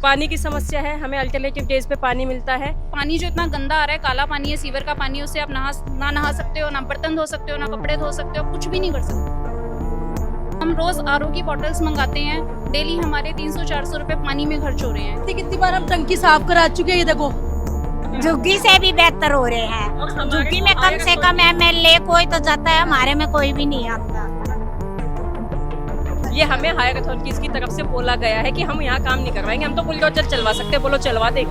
पानी की समस्या है, हमें अल्टरनेटिव डेज पे पानी मिलता है। पानी जो इतना गंदा आ रहा है, काला पानी है, सीवर का पानी, उससे आप ना नहा सकते हो, ना बर्तन धो सकते हो, ना कपड़े धो सकते हो, कुछ भी नहीं कर सकते। हम रोज आरओ की बॉटल्स मंगाते हैं, डेली हमारे 300-400 रुपए पानी में खर्च हो रहे हैं। कितनी बार हम टंकी साफ करा चुके हैं, ये देखो। झुग्गी से भी बेहतर हो रहे हैं। झुग्गी में कम से कम एमएलए कोई तो जाता है, हमारे में कोई भी नहीं आता। ये हमें हायर अथॉरिटीज की तरफ से बोला गया है कि हम यहाँ काम नहीं करवाएंगे, हम तो बुलडोजर चलवा सकते हैं, बोलो चलवा दे।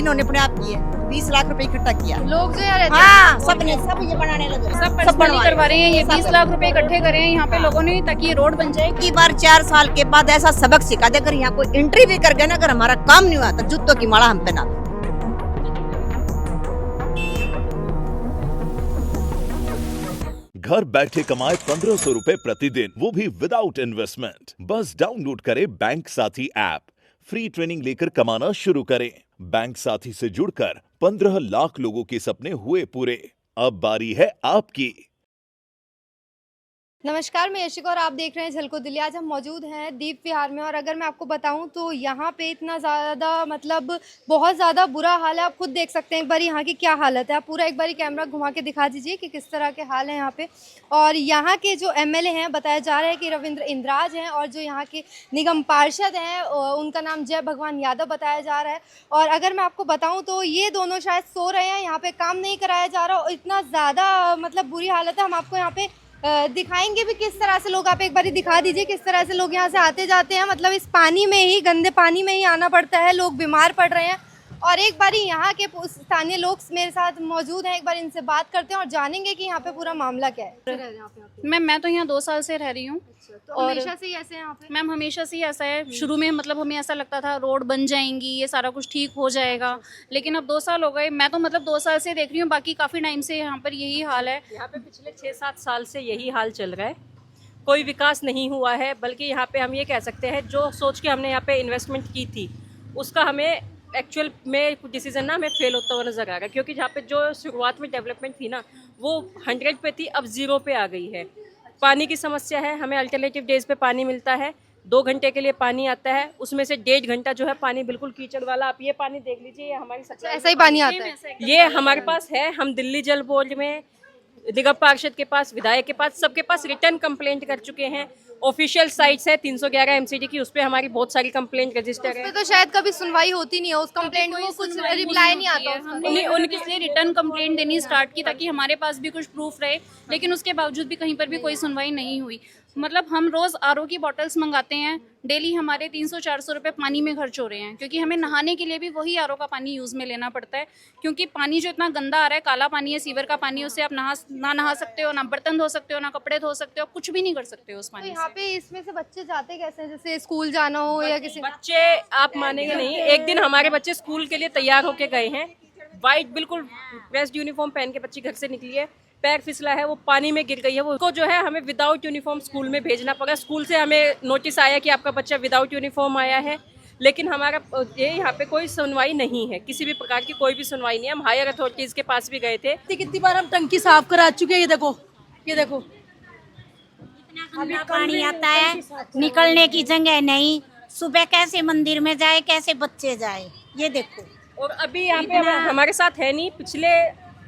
इन्होंने अपने आप किए 20 लाख रुपए इकट्ठा किया। लोग जो यहाँ रहते हैं हाँ, सब ये बनाने लगे, सब पर्सनली करवा रहे हैं। ये 20 लाख रुपए इकट्ठे करे हैं यहाँ पे लोगों ने, ताकि ये रोड बन जाए। की बार 4 साल के बाद ऐसा सबक सिखा दे, अगर यहाँ कोई एंट्री भी कर गया ना, अगर हमारा काम नहीं हुआ तो जूतों की माला हम पहना दे। घर बैठे कमाए 1500 रुपए प्रतिदिन, वो भी विदाउट इन्वेस्टमेंट। बस डाउनलोड करें बैंक साथी ऐप, फ्री ट्रेनिंग लेकर कमाना शुरू करें। बैंक साथी से जुड़कर 15 लाख लोगों के सपने हुए पूरे। अब बारी है आपकी। नमस्कार, मैं यशिका और आप देख रहे हैं झलको दिल्ली। आज हम मौजूद हैं दीप विहार में और अगर मैं आपको बताऊं तो यहाँ पे इतना ज़्यादा बहुत ज़्यादा बुरा हाल है। आप खुद देख सकते हैं एक बार यहाँ की क्या हालत है। आप पूरा एक बार कैमरा घुमा के दिखा दीजिए कि किस तरह के हाल हैं यहाँ पे। और यहाँ के जो एमएलए हैं, बताया जा रहा है कि रविंद्र इंद्राज हैं, और जो यहाँ के निगम पार्षद हैं उनका नाम जय भगवान यादव बताया जा रहा है। और अगर मैं आपको बताऊँ तो ये दोनों शायद सो रहे हैं, यहाँ पर काम नहीं कराया जा रहा और इतना ज़्यादा बुरी हालत है। हम आपको यहाँ पे दिखाएंगे भी किस तरह से लोग, आप एक बारी दिखा दीजिए किस तरह से लोग यहाँ से आते जाते हैं। इस पानी में ही, गंदे पानी में ही आना पड़ता है, लोग बीमार पड़ रहे हैं। और एक बारी यहाँ के स्थानीय लोग मेरे साथ मौजूद हैं, एक बार इनसे बात करते हैं और जानेंगे कि यहाँ पे पूरा मामला क्या है। मैं तो यहाँ 2 साल से रह रही हूँ। तो और हमेशा से ही ऐसे यहाँ पे? मैम हमेशा से ही ऐसा है। शुरू में हमें ऐसा लगता था रोड बन जाएंगी, ये सारा कुछ ठीक हो जाएगा, लेकिन अब 2 साल हो गए। मैं तो 2 साल से देख रही हूँ, बाकी काफ़ी टाइम से यहाँ पर यही हाल है। यहाँ पे पिछले 6-7 साल से यही हाल चल रहा है, कोई विकास नहीं हुआ है। बल्कि यहाँ पे हम ये कह सकते हैं, जो सोच के हमने यहाँ पे इन्वेस्टमेंट की थी उसका हमें एक्चुअल में कुछ डिसीजन ना हमें फेल होता हुआ नजर आ रहा है। क्योंकि जहाँ पे जो शुरुआत में डेवलपमेंट थी ना, वो 100 पे थी, अब 0 पे आ गई है। पानी की समस्या है, हमें अल्टरनेटिव डेज पे पानी मिलता है, 2 घंटे के लिए पानी आता है, उसमें से 1.5 घंटा जो है पानी बिल्कुल कीचड़ वाला। आप ये पानी देख लीजिए, ये हमारी सप्लाई, ऐसा ही पानी आता है? ये हमारे पास है। हम दिल्ली जल बोर्ड में, निगम पार्षद के पास, विधायक के पास, सबके पास रिटर्न कंप्लेंट कर चुके हैं। ऑफिशियल साइट्स है 311 एमसीडी की, उस पर हमारी बहुत सारी कंप्लेंट रजिस्टर है। तो शायद कभी सुनवाई होती नहीं है उस कंप्लेंट में, कुछ रिप्लाई नहीं आता उसका। हमने उनके लिए रिटर्न कंप्लेंट देनी स्टार्ट की ताकि हमारे पास भी कुछ प्रूफ रहे, लेकिन उसके बावजूद भी कहीं पर भी कोई सुनवाई नहीं हुई। हम रोज आरओ की बॉटल्स मंगाते हैं, डेली हमारे 300-400 रुपए पानी में खर्च हो रहे हैं, क्योंकि हमें नहाने के लिए भी वही आरओ का पानी यूज़ में लेना पड़ता है। क्योंकि पानी जो इतना गंदा आ रहा है, काला पानी है, सीवर का पानी, उससे आप ना नहा सकते हो, ना बर्तन धो सकते हो, ना कपड़े धो सकते हो, कुछ भी नहीं कर सकते हो उस पानी से। यहाँ पे इसमें से बच्चे जाते कैसे हैं? जैसे स्कूल जाना हो या किसी बच्चे, आप मानेंगे नहीं, एक दिन हमारे बच्चे स्कूल के लिए तैयार होके गए हैं, वाइट बिल्कुल प्रेस्ड यूनिफॉर्म पहन के बच्ची घर से निकली है, पैर फिसला है, वो पानी में गिर गई है। वो जो है हमें विदाउट यूनिफॉर्म स्कूल में भेजना पड़ा। स्कूल से हमें नोटिस आया कि आपका बच्चा विदाउट यूनिफॉर्म आया है, लेकिन हमारा ये यहाँ पे कोई सुनवाई नहीं है, किसी भी प्रकार की कोई भी सुनवाई नहीं है। हम हायर अथॉरिटीज के पास भी गए थे। कितनी बार हम टंकी साफ करा चुके हैं, ये देखो, ये देखो। गंदा पानी आता है, निकलने की जगह नहीं। सुबह कैसे मंदिर में जाए, कैसे बच्चे जाए, ये देखो। और अभी यहाँ पे हमारे साथ है नहीं, पिछले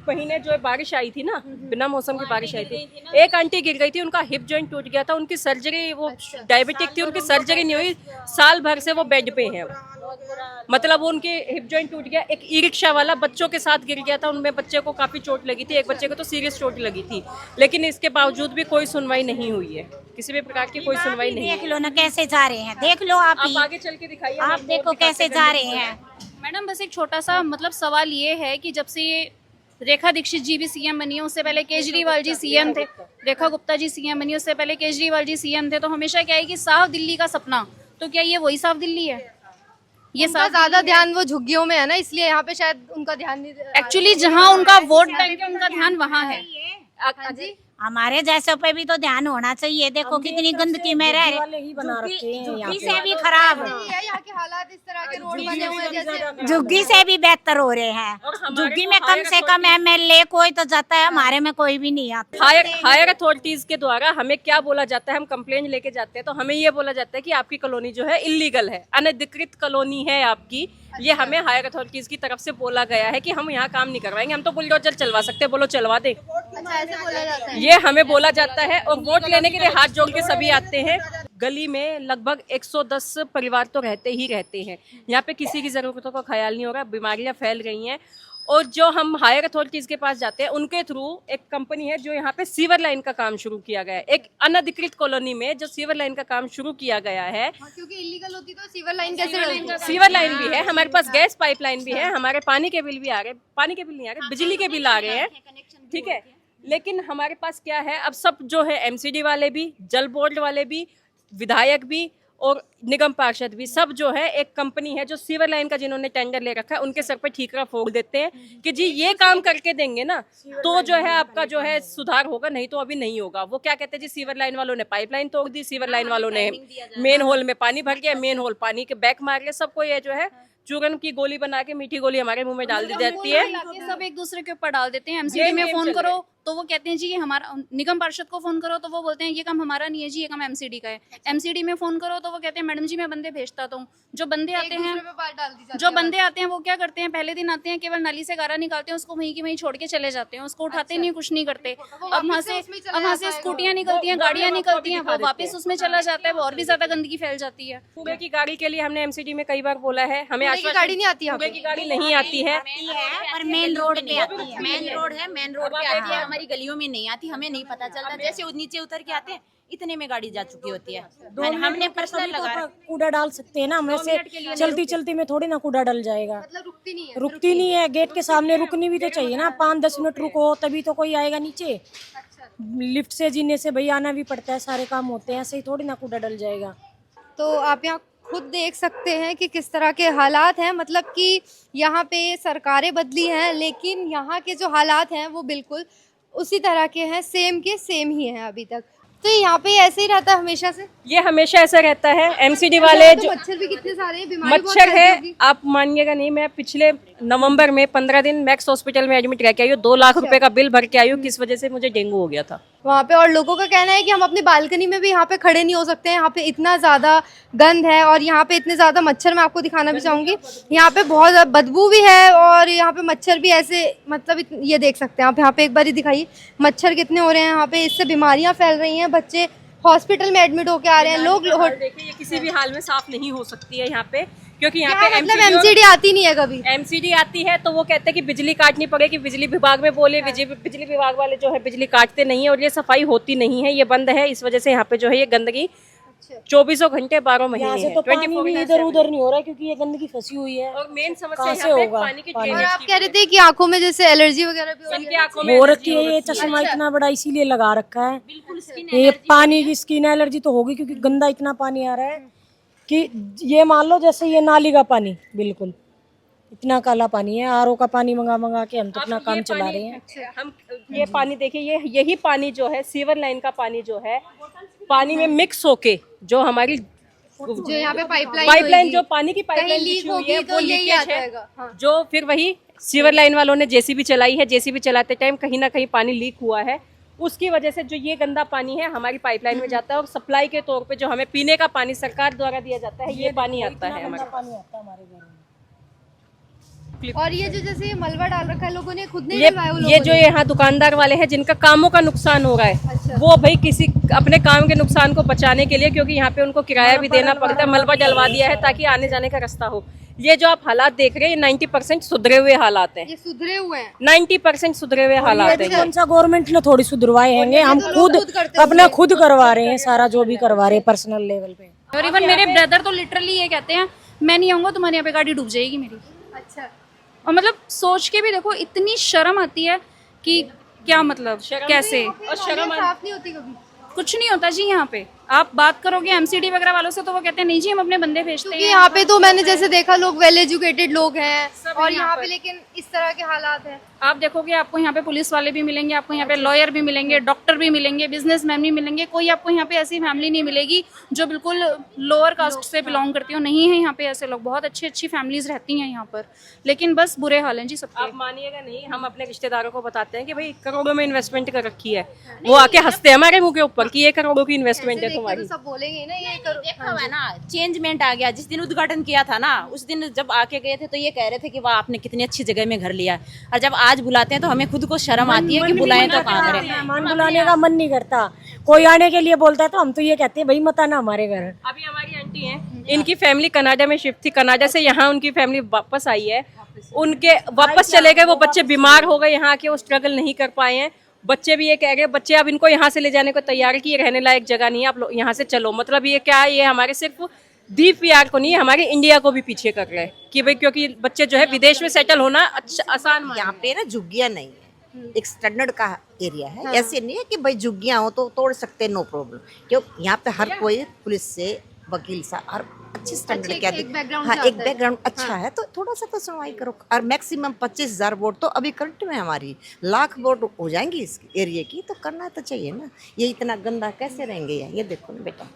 महीने जो बारिश आई थी ना, बिना मौसम की बारिश आई थी, एक आंटी गिर गई थी, उनका हिप जॉइंट टूट गया था, उनकी सर्जरी, वो डायबिटिक थी, उनकी सर्जरी नहीं हुई, साल भर से वो बेड पे है। वो उनके हिप जॉइंट टूट गया। एक ई रिक्शा वाला बच्चों के साथ गिर गया था, उनमें बच्चे को काफी चोट लगी थी, एक बच्चे को तो सीरियस चोट लगी थी, लेकिन इसके बावजूद भी कोई सुनवाई नहीं हुई है, किसी भी प्रकार की कोई सुनवाई नहीं। देख लो ना कैसे जा रहे हैं, देख लो आप आगे चल के दिखाइए, आप देखो कैसे जा रहे हैं। मैडम बस एक छोटा सा सवाल ये है कि जब से रेखा दीक्षित जी भी सीएम बनी है, उससे पहले केजरीवाल जी सीएम थे, रेखा गुप्ता जी सीएम बनी, उससे पहले केजरीवाल जी सीएम थे, तो हमेशा क्या है कि साफ दिल्ली का सपना, तो क्या ये वही साफ दिल्ली है? ये ज्यादा ध्यान वो झुग्गियों में है ना, इसलिए यहाँ पे शायद उनका ध्यान नहीं। एक्चुअली जहाँ उनका वोट बैंक है, उनका ध्यान वहाँ है। हमारे जैसों पे भी तो ध्यान होना चाहिए। देखो कितनी गंदगी में रह रहे, झुग्गी से भी खराब, यहाँ के हालात इस तरह के रोड बने हुए हैं जैसे झुग्गी से भी बेहतर हो रहे हैं। झुग्गी में कम से कम MLA कोई तो जाता है, हमारे में कोई भी नहीं आता। हायर अथॉरिटीज के द्वारा हमें क्या बोला जाता है, हम कंप्लेंट लेके जाते हैं तो हमें ये बोला जाता है कि आपकी कॉलोनी जो है इलीगल है, अनधिकृत कॉलोनी है आपकी। ये हमें हायर अथॉरिटीज की तरफ से बोला गया है कि हम यहाँ काम नहीं करवाएंगे, हम तो बुलडोजर चलवा सकते हैं, बोलो चलवा दे। अच्छा ऐसे बोला जाता है। ये हमें बोला जाता है और वोट लेने के लिए हाथ जोड़ के सभी आते हैं। गली में लगभग 110 परिवार तो रहते ही रहते हैं। यहाँ पे किसी की ज़रूरतों का ख्याल नहीं हो रहा, बीमारियाँ फैल रही हैं। और जो हम हायर अथॉरिटीज़ के पास जाते हैं उनके थ्रू एक कंपनी है जो यहाँ पे सीवर लाइन का काम शुरू किया गया है। एक अनधिकृत कॉलोनी में जो सीवर लाइन का काम शुरू किया गया है, क्योंकि इलीगल होती तो सीवर लाइन कैसे डलती? सीवर लाइन भी है, हमारे पास गैस पाइपलाइन भी है, हमारे पानी के बिल भी आ रहे, पानी के बिल नहीं आ रहे, बिजली के बिल आ रहे हैं, ठीक है। लेकिन हमारे पास क्या है, अब सब जो है MCD वाले भी, जल बोर्ड वाले भी, विधायक भी और निगम पार्षद भी, सब जो है एक कंपनी है जो सीवर लाइन का जिन्होंने टेंडर ले रखा है उनके सर पे ठीकरा फोड़ देते हैं कि जी ये काम करके देंगे ना तो जो है आपका जो है सुधार होगा, नहीं तो अभी नहीं होगा। वो क्या कहते हैं जी, सीवर लाइन वालों ने पाइपलाइन तोड़ दी, सीवर लाइन वालों ने मेन होल में पानी भर गया, मेन होल पानी के बैक मार गए, सबको ये जो है चूरन की गोली बना के मीठी गोली हमारे मुंह में डाल दी जाती है। सब एक दूसरे के ऊपर डाल देते हैं। MCD में फोन करो तो वो कहते हैं जी ये हमारा, निगम पार्षद को फोन करो तो वो बोलते हैं ये काम हमारा नहीं है जी, ये काम MCD का है। MCD में फोन करो तो वो कहते हैं मैडम जी मैं बंदे भेजता हूँ। जो बंदे आते हैं वो क्या करते हैं, पहले दिन आते हैं केवल नाली से गारा निकालते हैं, उसको वहीं की वहीं छोड़ के चले जाते हैं, उसको उठाते नहीं, कुछ नहीं करते। अब वहाँ से स्कूटियाँ निकलती हैं, गाड़ियाँ निकलती हैं, वो वापस उसमें चला जाता है, वो और भी ज्यादा गंदगी फैल जाती है। कूड़े की गाड़ी के लिए हमने MCD में कई बार बोला है, हमें गाड़ी नहीं आती, कूड़े की गाड़ी नहीं आती है, पर मेन रोड पे आती है। मेन रोड है, मेन रोड पे आती है, हमारी गलियों में नहीं आती, हमें नहीं पता चलता। जैसे नीचे उतर के आते हैं इतने में गाड़ी जा चुकी होती है। हमने पर्सनल लगा कूड़ा डाल सकते हैं ना, हम ऐसे चलती चलती में थोड़ी ना कूड़ा डल जाएगा। मतलब रुकती नहीं है, गेट के सामने रुकनी भी तो चाहिए ना, 5-10 मिनट रुको तभी तो कोई आएगा नीचे। लिफ्ट से जीने से भाई आना भी पड़ता है, सारे काम होते हैं, ऐसे ही थोड़ी ना कूड़ा डल जाएगा। तो आप यहाँ खुद देख सकते हैं कि किस तरह के हालात हैं। मतलब कि यहाँ पे सरकारें बदली हैं लेकिन यहाँ के जो हालात हैं वो बिल्कुल उसी तरह के हैं, सेम के सेम ही हैं अभी तक। तो यहाँ पे ऐसे ही रहता है हमेशा से? ये हमेशा ऐसा रहता है। MCD वाले तो जो मच्छर भी कितने सारे हैं, बीमारी बहुत मच्छर फैलती है, होगी। आप मानिएगा नहीं, मैं पिछले नवंबर में 15 दिन मैक्स हॉस्पिटल में एडमिट रह के आई हूँ, 2 लाख रुपए का बिल भर के आई हूँ, किस वजह से मुझे डेंगू हो गया था वहाँ पे। और लोगों का कहना है कि हम अपनी बालकनी में भी यहाँ पे खड़े नहीं हो सकते हैं, यहाँ पे इतना ज़्यादा गंद है और यहाँ पे इतने ज़्यादा मच्छर। मैं आपको दिखाना भी चाहूँगी, यहाँ पे बहुत ज़्यादा बदबू भी है और यहाँ पे मच्छर भी ऐसे, मतलब ये देख सकते हैं आप, यहाँ पे एक बार ही दिखाइए मच्छर कितने हो रहे हैं यहाँ पे, इससे बीमारियाँ फैल रही हैं, बच्चे हॉस्पिटल में एडमिट होके आ रहे हैं लोग। देखिए ये किसी भी हाल में साफ नहीं हो सकती है यहाँ पे, क्योंकि यहाँ पे मतलब MCD आती नहीं है कभी। MCD आती है तो वो कहते हैं कि बिजली काटनी पड़ेगी, बिजली विभाग में बोले, बिजली विभाग वाले जो है बिजली काटते नहीं है और ये सफाई होती नहीं है, ये बंद है। इस वजह से यहाँ पे जो है ये गंदगी 24 घंटे 12 महीने यहाँ से है, तो पानी 24 भी इधर उधर नहीं हो रहा है क्योंकि ये गंदगी फंसी हुई है। और मेन समस्या कहाँ से यहाँ पे होगा पानी की पानी? और ड्रेनेज आप कह रहे थे कि आंखों में जैसे एलर्जी वगैरह भी हो रही की, है। आंखों में हो एलर्जी रखी है, ये चश्मा इतना बड़ा इसीलिए लगा रखा है। ये पानी की स्किन एलर्जी तो होगी क्योंकि गंदा इतना पानी आ रहा है कि ये मान लो जैसे ये नाली का पानी, बिल्कुल इतना काला पानी है। RO का पानी मंगा के हम तो अपना काम चला रहे हैं। हम ये पानी देखिए, यही पानी जो है सीवर लाइन का पानी जो है पानी में मिक्स होके जो हमारी जो यहाँ पे पाइपलाइन जो पानी की पाइपलाइन लीक बिछी हुई होगी है तो वो यही लीकेज आता है, है। हाँ। जो फिर वही सीवर लाइन वालों ने JCB चलाई है, JCB चलाते टाइम कहीं ना कहीं पानी लीक हुआ है, उसकी वजह से जो ये गंदा पानी है हमारी पाइपलाइन में जाता है और सप्लाई के तौर पे जो हमें पीने का पानी सरकार द्वारा दिया जाता है ये पानी आता है हमारे पानी आता है हमारे घर में। और ये जो जैसे ये मलबा डाल रखा है लोगों ने खुद नहीं ये डलवाया, वो ये लोगों जो ने। यहाँ दुकानदार वाले हैं जिनका कामों का नुकसान हो रहा है, अच्छा। वो भाई किसी अपने काम के नुकसान को बचाने के लिए, क्योंकि यहाँ पे उनको किराया भी देना पड़ता है, मलबा डलवा दिया है ताकि आने जाने का रास्ता हो। ये जो आप हालात देख रहे हैं ये 90% सुधरे हुए हालात हैं, ये सुधरे हुए हैं। 90% सुधरे हुए हालात हैं। कौन सा गवर्नमेंट ने थोड़ी सुधरवाए हैं, हम तो खुद लोग खुद करते अपना खुद करवा रहे हैं, सारा जो भी करवा रहे हैं पर्सनल लेवल पे। और इवन मेरे ब्रदर तो लिटरली ये कहते हैं मैं नहीं आऊँगा, तुम्हारे यहाँ पे गाड़ी डूब जाएगी मेरी। अच्छा। और मतलब सोच के भी देखो इतनी शर्म आती है कि क्या मतलब कैसे, और शर्म साफ नहीं होती कभी। कुछ नहीं होता जी यहाँ पे। आप बात करोगे एमसीडी वगैरह वालों से तो वो कहते हैं नहीं जी हम अपने बंदे भेजते क्योंकि हैं। यहाँ पे तो मैंने जैसे देखा लोग वेल एजुकेटेड लोग हैं सब और यहाँ यहाँ पर। पे लेकिन इस तरह के हालात हैं। आप देखोगे आपको यहाँ पे पुलिस वाले भी मिलेंगे, आपको यहाँ पे लॉयर भी मिलेंगे, डॉक्टर भी मिलेंगे, बिजनेसमैन भी मिलेंगे। कोई आपको यहाँ पे ऐसी फैमिली नहीं मिलेगी जो बिल्कुल लोअर कास्ट से बिलोंग करती हो। नहीं है यहाँ पे ऐसे लोग, बहुत अच्छी अच्छी फैमिलीज रहती हैं यहाँ पर, लेकिन बस बुरे हाल हैं जी सबके। आप मानिएगा नहीं, हम अपने रिश्तेदारों को बताते हैं कि भाई करोड़ों में इन्वेस्टमेंट कर रखी है, वो आके हंसते हैं हमारे मुंह के ऊपर कि ये करोड़ों की इन्वेस्टमेंट है देख के तुम्हारी। तो सब बोलेंगे ना ये करो। देखा हुआ है ना, चेंजमेंट आ गया। जिस दिन उद्घाटन किया था ना, उस दिन जब आके गए थे तो ये कह रहे थे कि वाह आपने कितनी अच्छी जगह में घर लिया, और जब आज बुलाते हैं तो हमें खुद को शर्म आती है कि बुलाएं तो कहाँ करें। मेहमान बुलाने का मन नहीं करता, कोई आने के लिए बोलता है तो हम तो ये कहते हैं भाई मत आना हमारे घर। अभी हमारी आंटी हैं, इनकी फैमिली कनाडा में शिफ्ट थी, कनाडा से यहाँ उनकी फैमिली वापस आई है, उनके वापस चले गए, वो बच्चे बीमार हो गए यहाँ के, वो स्ट्रगल नहीं कर पाए हैं। बच्चे भी ये कह रहे हैं, बच्चे अब इनको यहाँ से ले जाने को तैयार है कि ये रहने लायक जगह नहीं है, आप लोग यहाँ से चलो। मतलब ये क्या है, ये हमारे सिर्फ दीप प्यार को नहीं, हमारे इंडिया को भी पीछे कर रहे हैं कि भाई क्योंकि बच्चे जो है विदेश में सेटल होना अच्छा आसान मान यहाँ पे ना झुग्गियाँ नहीं है, एक स्टैंडर्ड का एरिया है। ऐसे नहीं है कि भाई झुग्गियाँ हो तो तोड़ सकते, नो प्रॉब्लम। क्यों यहाँ पे हर कोई पुलिस से वकील सा हर अच्छी स्टैंडर्ड क्या एक background हाँ से एक आता है। बैकग्राउंड अच्छा है तो थोड़ा सा तो सुनवाई करो। और मैक्सिमम 25,000 वोट तो अभी करंट में हमारी लाख वोट हो जाएंगी इस एरिया की, तो करना तो चाहिए ना। ये इतना गंदा कैसे रहेंगे ये देखो ना बेटा,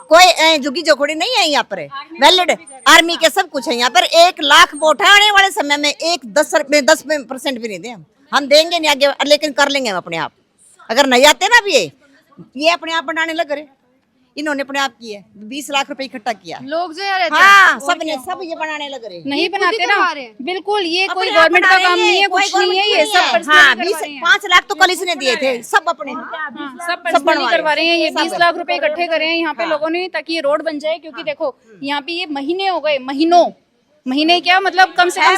कोई झुग्गी झोपड़ी नहीं है यहाँ पर, वैलिड आर्मी के सब कुछ है यहाँ पर। 1 लाख वोट है आने वाले समय में, 10% भी नहीं दे हम देंगे नहीं आगे, लेकिन कर लेंगे हम अपने आप। अगर नहीं आते ना अभी ये अपने आप बनाने लग रहे, इन्होंने अपने आप किया 20 लाख रुपए इकट्ठा किया। लोग जो यहाँ रहते हैं हाँ सब ये बनाने लग रहे। नहीं बनाते ना, करवा रहे हैं। बिल्कुल ये कोई अपने आप गवर्नमेंट का बना काम रहे नहीं है, हैं, कोई कुछ नहीं है, ये government सब नहीं है। हाँ personally करवा रहे हैं। 5 लाख तो कल इसने दिए थे, सब अपने सब पर्सनली करवा रहे हैं। ये 20 लाख रुपए इकट्ठे करे हैं यहाँ पे लोगों ने ताकि ये रोड बन जाए। क्योंकि देखो यहाँ पे ये महीने हो गए, महीने क्या मतलब कम से कम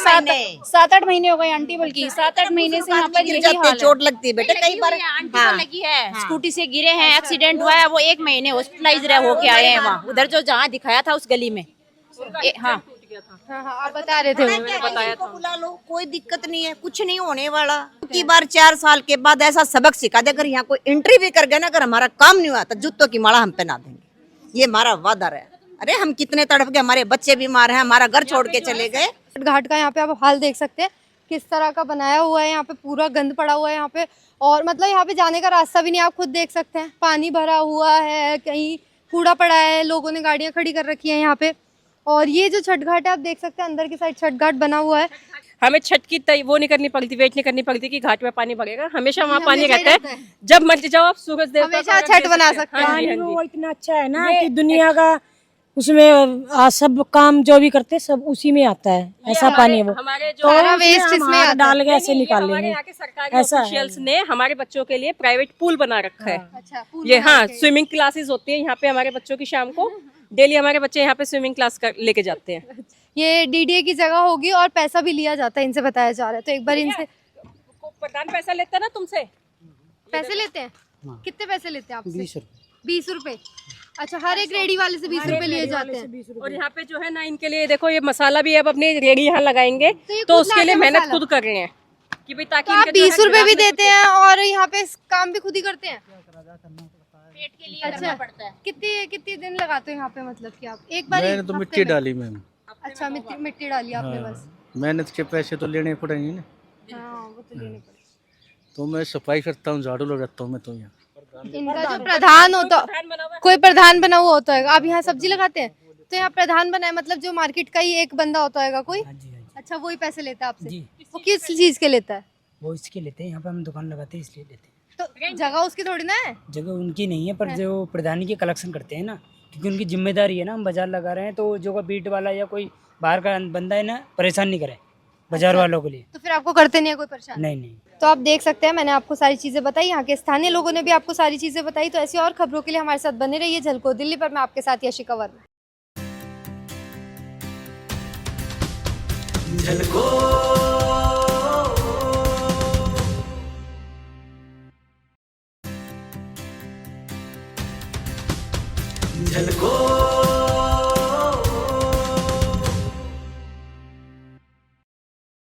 7-8 महीने हो गए आंटी, बल्कि 7-8 महीने से यहाँ पर गिर यही जाते, हाल है। चोट लगती है बेटा कई बार। आंटी को लगी है, स्कूटी से गिरे हैं, एक्सीडेंट हुआ है, वो 1 महीने हॉस्पिटलाइज होके आए हैं वहाँ, उधर जो जहाँ दिखाया था उस गली में। हाँ हाँ हाँ आप बता रहे थे मैंने बताया था, बुला लो कोई दिक्कत नहीं है, कुछ नहीं होने वाला। की बार 4 साल के बाद ऐसा सबक सिखा दे, अगर यहाँ कोई एंट्री भी कर गए ना, अगर हमारा काम नहीं हुआ तो जूतों की माला हम पहना देंगे, ये हमारा वादा है। अरे हम कितने तड़प गए, हमारे बच्चे बीमार हैं, हमारा घर छोड़ के चले गए। घाट का यहाँ पे आप हाल देख सकते हैं किस तरह का बनाया हुआ है। यहाँ पे पूरा गंद पड़ा हुआ है यहाँ पे, और मतलब यहाँ पे जाने का रास्ता भी नहीं, आप खुद देख सकते हैं। पानी भरा हुआ है, कहीं कूड़ा पड़ा है, लोगों ने गाड़ियाँ खड़ी कर रखी हैं यहाँ पे। और ये जो छठ घाट है आप देख सकते हैं, अंदर की साइड छठ घाट बना हुआ है। हमें छठ की वो नहीं करनी पड़ती, वेट नहीं करनी पड़ती कि घाट में पानी भरेगा, हमेशा वहाँ पानी हमेशा ही रहता है। जब मर्जी जाओ आप सूरज देवता को हमेशा अर्घ्य छठ दे बना सकते हैं। सकते हैं। हाँ जी, पानी हाँ जी। वो इतना अच्छा है ना कि दुनिया का उसमें सब काम जो भी करते सब उसी में आता है, ऐसा पानी है वो। हमारे जो तो सारा उसमें waste हम इसमें हाथ आता है। डाल के ऐसे नहीं, ये निकाल हमारे लेंगे, यहाँ के सरकारी ऐसा है। ऑफिशियल्स ने हमारे बच्चों के लिए प्राइवेट पूल बना रखा है। अच्छा पूल ये बना हाँ, के। स्विमिंग क्लासेस होती है यहाँ पे हमारे बच्चों की, शाम को डेली हमारे बच्चे यहाँ पे स्विमिंग क्लास लेके जाते हैं। ये डीडीए की जगह होगी और पैसा भी लिया जाता है, इनसे बताया जा रहा है। तो एक बार इनसे प्रधान पैसा लेता है ना तुमसे, पैसे लेते हैं, कितने पैसे लेते हैं आपसे? 20 रुपए। अच्छा, हर एक रेडी वाले से 20 रुपए लिए जाते हैं। और यहाँ पे जो है ना इनके लिए देखो ये मसाला भी अब अपनी रेडी यहाँ लगाएंगे, ये तो खुद उसके लिए लाते हैं मेहनत मसाला? खुद कर रहे हैं कि भाई ताकि तो आप इनके जो है 20 रुपए भी ग्राहक में देते हैं और यहाँ पे काम भी खुद ही करते हैं? पेट के लिए अच्छा, करना पड़ता है। कितने दिन लगाते हो यहाँ पे? मतलब कि आप एक बार मैंने तो मिट्टी डाली मैम। अच्छा, मिट्टी डाली आपने बस। मेहनत के पैसे तो लेने पड़ेंगे ना, हाँ वो तो लेने पड़े। तो मैं सफाई करता हूँ, झाड़ू लगाता हूँ मैं तो यहाँ। इनका जो प्रधान होता, कोई प्रधान बना हुआ होता है। आप यहाँ सब्जी लगाते हैं तो यहाँ प्रधान बना है, मतलब जो मार्केट का ही एक बंदा होता है कोई? अच्छा, वही पैसे लेता है आपसे? वो किस चीज के लेता है? वो इसके लेते हैं, यहाँ पे हम दुकान लगाते हैं इसलिए लेते हैं। तो जगह उसकी थोड़ी ना है। जगह उनकी नहीं है, पर जो प्रधानी की कलेक्शन करते हैं ना, क्योंकि उनकी जिम्मेदारी है ना, हम बाजार लगा रहे हैं तो जो का बीट वाला या कोई बाहर का बंदा है ना, परेशान नहीं करे बाजार वालों के लिए। तो फिर आपको करते नहीं है कोई परेशान? नहीं। तो आप देख सकते हैं, मैंने आपको सारी चीज़ें बताई, यहाँ के स्थानीय लोगों ने भी आपको सारी चीज़ें बताई। तो ऐसी और खबरों के लिए हमारे साथ बने रहिए। झलको दिल्ली पर मैं आपके साथ यशिका वर्मा। झलको